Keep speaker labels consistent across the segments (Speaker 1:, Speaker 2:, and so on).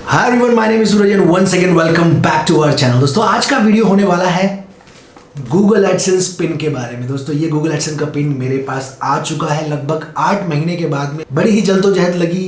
Speaker 1: Hi everyone, my name is Suraj and once again welcome back to our channel. दोस्तों आज का video होने वाला है गूगल एडसेंस पिन के बारे में। दोस्तों ये गूगल एडसेंस का पिन मेरे पास आ चुका है लगभग 8 महीने के बाद में। बड़ी ही जल्दोजहद लगी।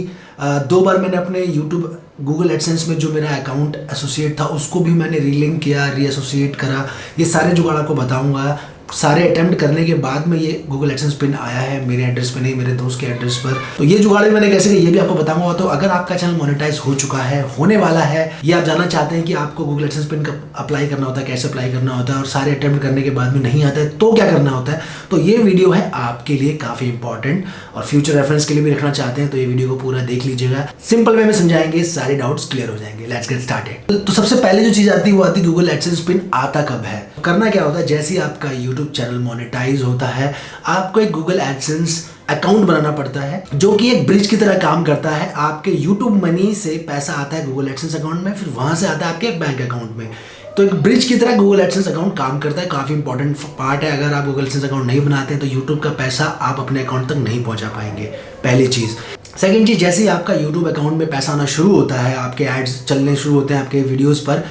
Speaker 1: 2 बार मैंने अपने यूट्यूब गूगल एडसेंस में जो मेरा अकाउंट एसोसिएट था उसको भी मैंने रीलिंक किया, रीएसोसिएट करा। ये सारे जुगाड़ आपको बताऊंगा। सारे अटेम्प्ट करने के बाद में ये गूगल एडसेंस पिन आया है, मेरे एड्रेस पे नहीं, मेरे दोस्त के एड्रेस पर। तो ये जुगाड़ मैंने कैसे किया ये भी आपको बताऊंगा। तो अगर आपका चैनल मोनेटाइज हो चुका है, होने वाला है, या आप जानना चाहते हैं कि आपको गूगल एडसेंस पिन का अप्लाई करना होता है, कैसे अप्लाई करना होता है, और सारे अटेम्प्ट करने के बाद में नहीं आता है तो क्या करना होता है, तो ये वीडियो है आपके लिए काफी इंपॉर्टेंट और फ्यूचर रेफरेंस के लिए भी रखना चाहते हैं तो ये वीडियो को पूरा देख लीजिएगा। सिंपल वे में समझाएंगे, सारे डाउट्स क्लियर हो जाएंगे। Let's get started. तो सबसे पहले जो चीज आती है वो आती है गूगल एडसेंस पिन आता कब है। करना क्या होता है, जैसे ही आपका यूट्यूब चैनल मोनेटाइज होता है आपको एक गूगल एडसेंस अकाउंट बनाना पड़ता है जो कि एक ब्रिज की तरह काम करता है। आपके यूट्यूब मनी से पैसा आता है गूगल एडसेंस अकाउंट में, फिर वहां से आता है आपके बैंक अकाउंट में। तो एक ब्रिज की तरह गूगल एडसेंस अकाउंट काम करता है। काफी इंपॉर्टेंट पार्ट है। अगर आप गूगल एडसेंस अकाउंट नहीं बनाते हैं तो यूट्यूब का पैसा आप अपने अकाउंट तक नहीं पहुंचा पाएंगे, पहली चीज। सेकंड चीज, जैसे ही आपका यूट्यूब अकाउंट में पैसा आना शुरू होता है, आपके एड्स चलने शुरू होते हैं आपके वीडियोस पर,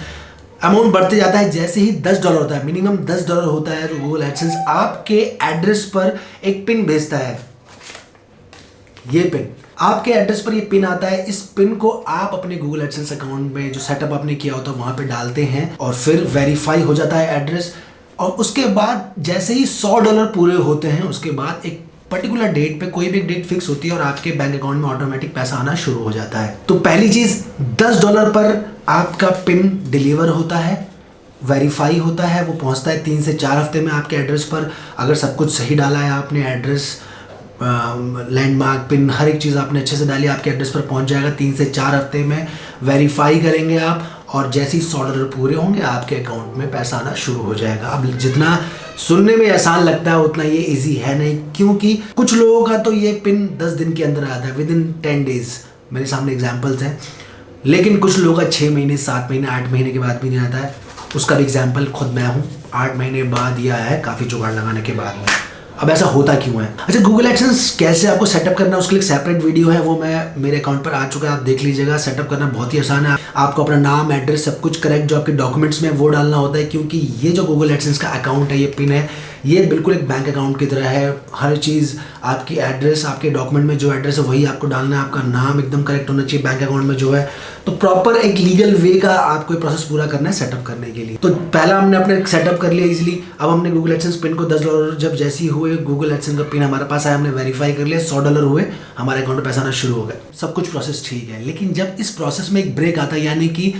Speaker 1: अमाउंट बढ़ते जाता है। जैसे ही $10 होता है, मिनिमम $10 होता है, तो गूगल एडसेंस आपके एड्रेस पर एक पिन भेजता है। ये पिन आपके एड्रेस पर ये पिन आता है। इस पिन को आप अपने गूगल एडसेंस अकाउंट में जो सेटअप आपने किया होता है वहां पे डालते हैं और फिर वेरीफाई हो जाता है एड्रेस। और उसके बाद जैसे ही $100 पूरे होते हैं उसके बाद एक पर्टिकुलर डेट पे, कोई भी एक डेट फिक्स होती है और आपके बैंक अकाउंट में ऑटोमेटिक पैसा आना शुरू हो जाता है। तो पहली चीज, $10 पर आपका पिन डिलीवर होता है, वेरीफाई होता है, वो पहुंचता है 3 से 4 हफ्ते में आपके एड्रेस पर। अगर सब कुछ सही डाला है आपने, एड्रेस, लैंडमार्क, पिन, हर एक चीज़ आपने अच्छे से डाली, आपके एड्रेस पर पहुंच जाएगा 3 से 4 हफ्ते में। वेरीफाई करेंगे आप और जैसे ही $100 पूरे होंगे आपके अकाउंट में पैसा आना शुरू हो जाएगा। अब जितना सुनने में आसान लगता है उतना ये इजी है नहीं, क्योंकि कुछ लोगों का तो ये पिन 10 दिन के अंदर आता है, विद इन 10 डेज। मेरे सामने एग्जाम्पल्स हैं। लेकिन कुछ लोगों का 6 महीने, 7 महीने, 8 महीने के बाद भी नहीं आता है। उसका भी एग्जाम्पल खुद मैं हूँ। 8 महीने बाद ये आया है, काफ़ी जुगाड़ लगाने के बाद में। अब ऐसा होता क्यों है? अच्छा, गूगल एडसेंस कैसे आपको सेटअप करना है उसके लिए सेपरेट वीडियो है, वो मैं मेरे अकाउंट पर आ चुका है, आप देख लीजिएगा। सेटअप करना बहुत ही आसान है। आपको अपना नाम, एड्रेस, सब कुछ करेक्ट जो आपके डॉक्यूमेंट्स में वो डालना होता है, क्योंकि ये जो गूगल एडसेंस का अकाउंट है, ये पिन है, ये बिल्कुल एक बैंक अकाउंट की तरह है। हर चीज़, आपकी एड्रेस, आपके डॉक्यूमेंट में जो एड्रेस है वही आपको डालना है। आपका नाम एकदम करेक्ट होना चाहिए बैंक अकाउंट में जो है। तो प्रॉपर एक लीगल वे का आपको प्रोसेस पूरा करना है सेटअप करने के लिए। तो पहला हमने अपने सेटअप कर लिया इजीली। अब हमने गूगल एडसेंस पिन को $10 जब जैसे ही हुए, गूगल एडसेंस का पिन हमारे पास आया, हमने वेरीफाई कर लिया, $100 हुए, हमारे अकाउंट में पैसा आना शुरू हो गया। सब कुछ प्रोसेस ठीक है। लेकिन जब इस प्रोसेस में एक ब्रेक आता है, यानी कि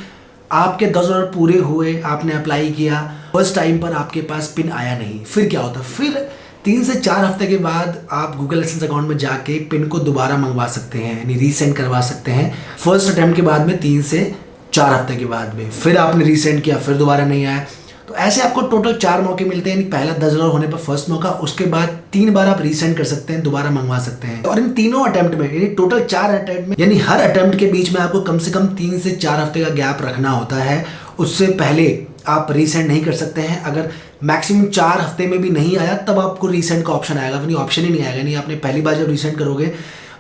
Speaker 1: आपके $10 पूरे हुए, आपने अप्लाई किया, फर्स्ट टाइम पर आपके पास पिन आया नहीं, फिर क्या होता है? फिर 3 से 4 हफ्ते के बाद आप गूगल एडसेंस अकाउंट में जाके पिन को दोबारा मंगवा सकते हैं, यानी रीसेंड करवा सकते हैं। फर्स्ट अटेम्प्ट के बाद में 3 से 4 हफ्ते के बाद में फिर आपने रीसेंड किया, फिर दोबारा नहीं आया। तो ऐसे आपको टोटल 4 मौके मिलते हैं। यानी पहला $10 होने पर फर्स्ट मौका, उसके बाद 3 बार आप रीसेंड कर सकते हैं, दोबारा मंगवा सकते हैं। और इन तीनों अटेम्प्ट में, यानी टोटल 4 अटेम्प्ट में, यानी हर अटेम्प्ट के बीच में आपको कम से कम 3 से 4 हफ्ते का गैप रखना होता है। उससे पहले आप रीसेंड नहीं कर सकते हैं। अगर मैक्सिमम 4 हफ्ते में भी नहीं आया तब आपको रीसेंड का ऑप्शन आएगा, यानी ऑप्शन ही नहीं आएगा। नहीं, आपने पहली बार जब रीसेंड करोगे,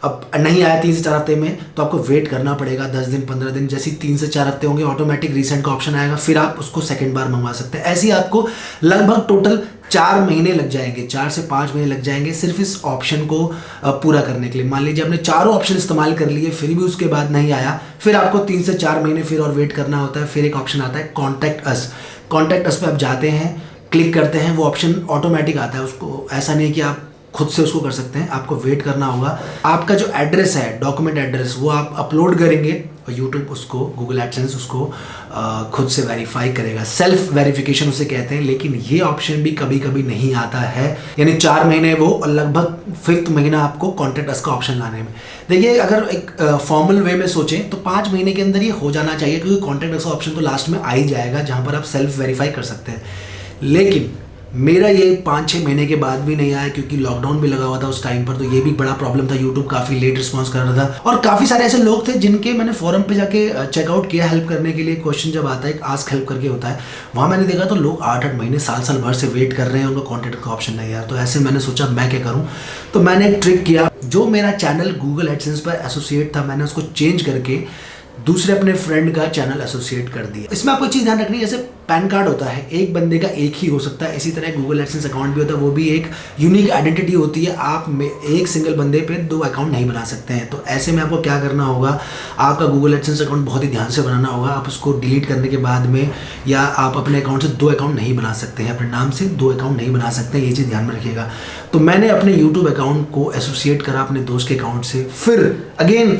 Speaker 1: अब नहीं आया 3 से 4 हफ्ते में, तो आपको वेट करना पड़ेगा 10 दिन, 15 दिन। जैसे 3 से 4 हफ्ते होंगे ऑटोमेटिक रीसेंड का ऑप्शन आएगा, फिर आप उसको सेकंड बार मंगवा सकते हैं। ऐसे ही आपको लगभग टोटल 4 महीने लग जाएंगे, 4 से 5 महीने लग जाएंगे सिर्फ इस ऑप्शन को पूरा करने के लिए। मान लीजिए आपने चारों ऑप्शन इस्तेमाल कर लिए, फिर भी उसके बाद नहीं आया, फिर आपको 3 से 4 महीने फिर और वेट करना होता है। फिर एक ऑप्शन आता है कॉन्टैक्ट अस। कॉन्टैक्ट अस पे आप जाते हैं, क्लिक करते हैं, वो ऑप्शन ऑटोमेटिक आता है। उसको ऐसा नहीं है कि आप खुद से उसको कर सकते हैं, आपको वेट करना होगा। आपका जो एड्रेस है, डॉक्यूमेंट एड्रेस, वो आप अपलोड करेंगे और यूट्यूब उसको, गूगल एडसेंस उसको खुद से वेरीफाई करेगा। सेल्फ वेरिफिकेशन उसे कहते हैं। लेकिन ये ऑप्शन भी कभी कभी नहीं आता है, यानी 4 महीने वो और लगभग 5th महीना आपको कॉन्टैक्ट अस का ऑप्शन लाने में। देखिए, अगर एक फॉर्मल वे में सोचें तो 5 महीने के अंदर ये हो जाना चाहिए, क्योंकि कॉन्टैक्ट अस का ऑप्शन तो लास्ट में आ ही जाएगा जहाँ पर आप सेल्फ वेरीफाई कर सकते हैं। लेकिन मेरा ये 5-6 महीने के बाद भी नहीं आया, क्योंकि लॉकडाउन भी लगा हुआ था उस टाइम पर, तो ये भी बड़ा प्रॉब्लम था। यूट्यूब काफ़ी लेट रिस्पांस कर रहा था और काफ़ी सारे ऐसे लोग थे जिनके मैंने फोरम पे जाके चेकआउट किया हेल्प करने के लिए। क्वेश्चन जब आता है, एक आस्क हेल्प करके होता है, वहाँ मैंने देखा तो लोग 8-8 महीने, साल भर से वेट कर रहे हैं, उनको कॉन्टैक्ट का ऑप्शन नहीं आया। तो ऐसे मैंने सोचा मैं क्या करूँ, तो मैंने एक ट्रिक किया। जो मेरा चैनल गूगल एडसेंस पर एसोसिएट था, मैंने उसको चेंज करके दूसरे अपने फ्रेंड का चैनल एसोसिएट कर दिया। इसमें आपको चीज़ ध्यान रखनी है, जैसे पैन कार्ड होता है एक बंदे का एक ही हो सकता है, इसी तरह गूगल एडसेंस अकाउंट भी होता है, वो भी एक यूनिक आइडेंटिटी होती है। आप एक सिंगल बंदे पे 2 अकाउंट नहीं बना सकते हैं। तो ऐसे में आपको क्या करना होगा, आपका गूगल एडसेंस अकाउंट बहुत ही ध्यान से बनाना होगा। आप उसको डिलीट करने के बाद में या आप अपने अकाउंट से 2 अकाउंट नहीं बना सकते हैं, अपने नाम से 2 अकाउंट नहीं बना सकते हैं, ये चीज़ ध्यान में रखिएगा। तो मैंने अपने यूट्यूब अकाउंट को एसोसिएट करा अपने दोस्त के अकाउंट से, फिर अगेन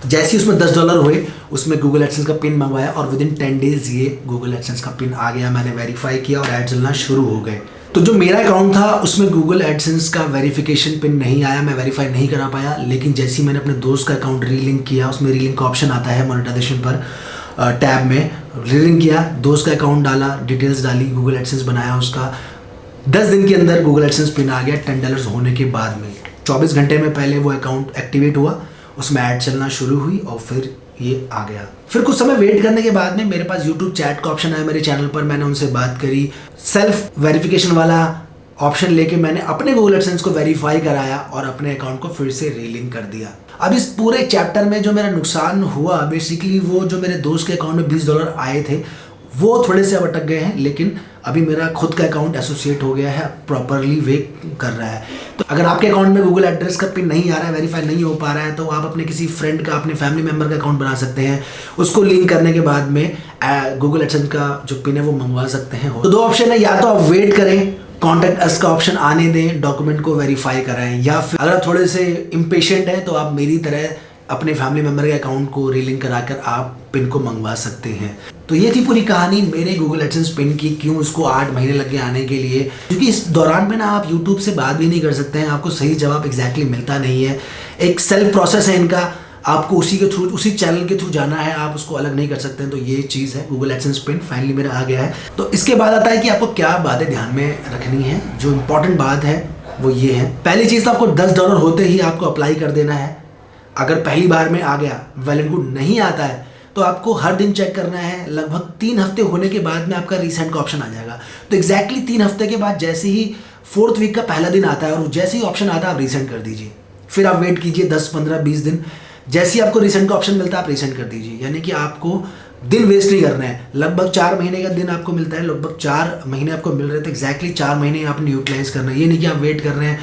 Speaker 1: जैसे ही उसमें $10 हुए उसमें गूगल एडसेंस का पिन मंगवाया और विद इन 10 डेज ये गूगल एडसेंस का पिन आ गया। मैंने वेरीफाई किया और ऐड चलना शुरू हो गए। तो जो मेरा अकाउंट था उसमें गूगल एडसेंस का वेरिफिकेशन पिन नहीं आया, मैं वेरीफाई नहीं करा पाया। लेकिन जैसे ही मैंने अपने दोस्त का अकाउंट रीलिंक किया, उसमें रीलिंक का ऑप्शन आता है मोनेटाइजेशन पर टैब में, रीलिंक किया, दोस्त का अकाउंट डाला, डिटेल्स डाली, गूगल एडसेंस बनाया उसका। 10 दिन के अंदर गूगल एडसेंस पिन आ गया $10 होने के बाद में। 24 घंटे में पहले वो अकाउंट एक्टिवेट हुआ, उसमें ऐड चलना शुरू हुई और फिर ये आ गया। फिर कुछ समय वेट करने के बाद में मेरे पास यूट्यूब चैट का ऑप्शन आया मेरे चैनल पर। मैंने उनसे बात करी, सेल्फ वेरिफिकेशन वाला ऑप्शन लेके मैंने अपने गूगल एडसेंस को वेरीफाई कराया और अपने अकाउंट को फिर से रीलिंक कर दिया। अब इस पूरे चैप्टर में जो मेरा नुकसान हुआ, बेसिकली वो जो मेरे दोस्त के अकाउंट में $20 आए थे वो थोड़े से अब अटक गए हैं, लेकिन अभी मेरा खुद का अकाउंट एसोसिएट हो गया है, प्रॉपरली वे कर रहा है। तो अगर आपके अकाउंट में गूगल एड्रेस का पिन नहीं आ रहा है, वेरीफाई नहीं हो पा रहा है, तो आप अपने किसी फ्रेंड का, अपने फैमिली मेंबर का अकाउंट बना सकते हैं। उसको लिंक करने के बाद में गूगल एडसेंस का जो पिन है वो मंगवा सकते हैं। तो 2 ऑप्शन है, या तो आप वेट करें, कॉन्टैक्ट अस का ऑप्शन आने दें, डॉक्यूमेंट को वेरीफाई कराएं, या फिर अगर आप थोड़े से इम्पेशेंट हैं तो आप मेरी तरह अपने फैमिली मेंबर के अकाउंट को रीलिंक कराकर आप पिन को मंगवा सकते हैं। तो ये थी पूरी कहानी मेरे गूगल एडसेंस पिन की, क्यों उसको 8 महीने लग गए आने के लिए। क्योंकि इस दौरान में ना आप यूट्यूब से बात भी नहीं कर सकते हैं, आपको सही जवाब एग्जैक्टली मिलता नहीं है। एक सेल्फ प्रोसेस है इनका, आपको उसी के थ्रू, उसी चैनल के थ्रू जाना है, आप उसको अलग नहीं कर सकते हैं। तो ये चीज़ है, गूगल एडसेंस पिन फाइनली मेरा आ गया है। तो इसके बाद आता है कि आपको क्या बातें ध्यान में रखनी है। जो इंपॉर्टेंट बात है वो ये है, पहली चीज़ तो आपको $10 होते ही आपको अप्लाई कर देना है। अगर पहली बार में आ गया, वेल एंड गुड, नहीं आता है तो आपको हर दिन चेक करना है। लगभग 3 हफ्ते होने के बाद में आपका रीसेंट का ऑप्शन आ जाएगा। तो एग्जैक्टली 3 हफ्ते के बाद जैसे ही 4th वीक का पहला दिन आता है और जैसे ही ऑप्शन आता है आप रीसेंट कर दीजिए। फिर आप वेट कीजिए 10, 15, 20 दिन, जैसे ही आपको रीसेंट का ऑप्शन मिलता है आप रीसेंट कर दीजिए। यानी कि आपको दिन वेस्ट नहीं करना है। लगभग 4 महीने का दिन आपको मिलता है, लगभग 4 महीने आपको मिल रहे थे, एग्जैक्टली 4 महीने आपने यूटिलाइज करना है। ये नहीं कि आप वेट कर रहे हैं,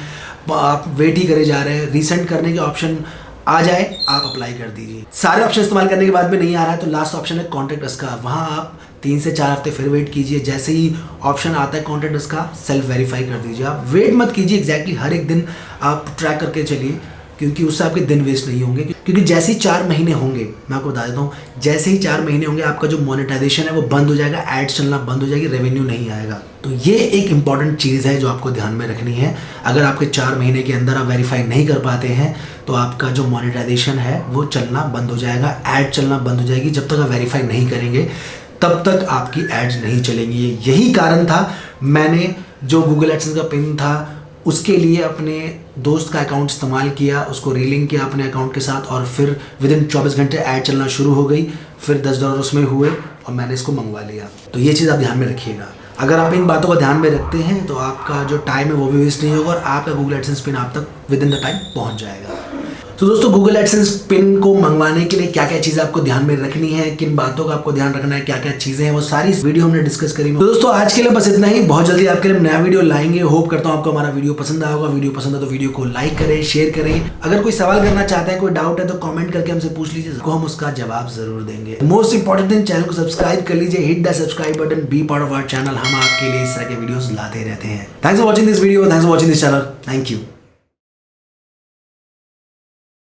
Speaker 1: आप वेट ही करे जा रहे हैं। रीसेंट करने के ऑप्शन आ जाए आप अप्लाई कर दीजिए। सारे ऑप्शन इस्तेमाल करने के बाद में नहीं आ रहा है तो लास्ट ऑप्शन है कॉन्टैक्ट अस का, वहाँ आप 3 से 4 हफ्ते फिर वेट कीजिए। जैसे ही ऑप्शन आता है कॉन्टैक्ट अस का, सेल्फ वेरीफाई कर दीजिए। आप वेट मत कीजिए, एग्जैक्टली हर एक दिन आप ट्रैक करके चलिए, क्योंकि उससे आपके दिन वेस्ट नहीं होंगे। क्योंकि जैसे ही 4 महीने होंगे, मैं आपको बता देता हूँ, जैसे ही 4 महीने होंगे आपका जो मोनेटाइजेशन है वो बंद हो जाएगा, एड्स चलना बंद हो जाएगी, रेवेन्यू नहीं आएगा। तो ये एक इंपॉर्टेंट चीज़ है जो आपको ध्यान में रखनी है। अगर आपके 4 महीने के अंदर आप वेरीफाई नहीं कर पाते हैं तो आपका जो मोनेटाइजेशन है वो चलना बंद हो जाएगा, ऐड चलना बंद हो जाएगी। जब तक आप वेरीफाई नहीं करेंगे तब तक आपकी एड्स नहीं चलेंगी। यही कारण था मैंने जो गूगल एडसेंस का पिन था उसके लिए अपने दोस्त का अकाउंट इस्तेमाल किया, उसको रीलिंक किया अपने अकाउंट के साथ और फिर विद इन 24 घंटे ऐड चलना शुरू हो गई। फिर $10 उसमें हुए और मैंने इसको मंगवा लिया। तो ये चीज़ आप ध्यान में रखिएगा। अगर आप इन बातों को ध्यान में रखते हैं तो आपका जो टाइम है वो भी वेस्ट नहीं होगा और आपका गूगल एडसेंस पिन आप तक विद इन द टाइम पहुँच जाएगा। तो दोस्तों गूगल एडसेंस पिन को मंगवाने के लिए क्या क्या चीज़ें आपको ध्यान में रखनी है, किन बातों का आपको ध्यान रखना है, क्या क्या चीज़ें हैं, वो सारी इस वीडियो हमने डिस्कस करी। तो दोस्तों आज के लिए बस इतना ही। बहुत जल्दी आपके लिए नया वीडियो लाएंगे। होप करता हूँ आपको हमारा वीडियो पसंद आया होगा। वीडियो पसंद है तो वीडियो को लाइक करें, शेयर करें। अगर कोई सवाल करना चाहते हैं, कोई डाउट है तो कॉमेंट करके हमसे पूछ लीजिए, तो हम उसका जवाब जरूर देंगे। मोस्ट इंपॉर्टेंट थिंग, चैनल को सब्सक्राइब कर लीजिए, hit the subscribe button, be part of our channel. हम आपके लिए इस तरह के वीडियोस लाते रहते हैं। Thanks for watching this video, thanks for watching this channel, thank you.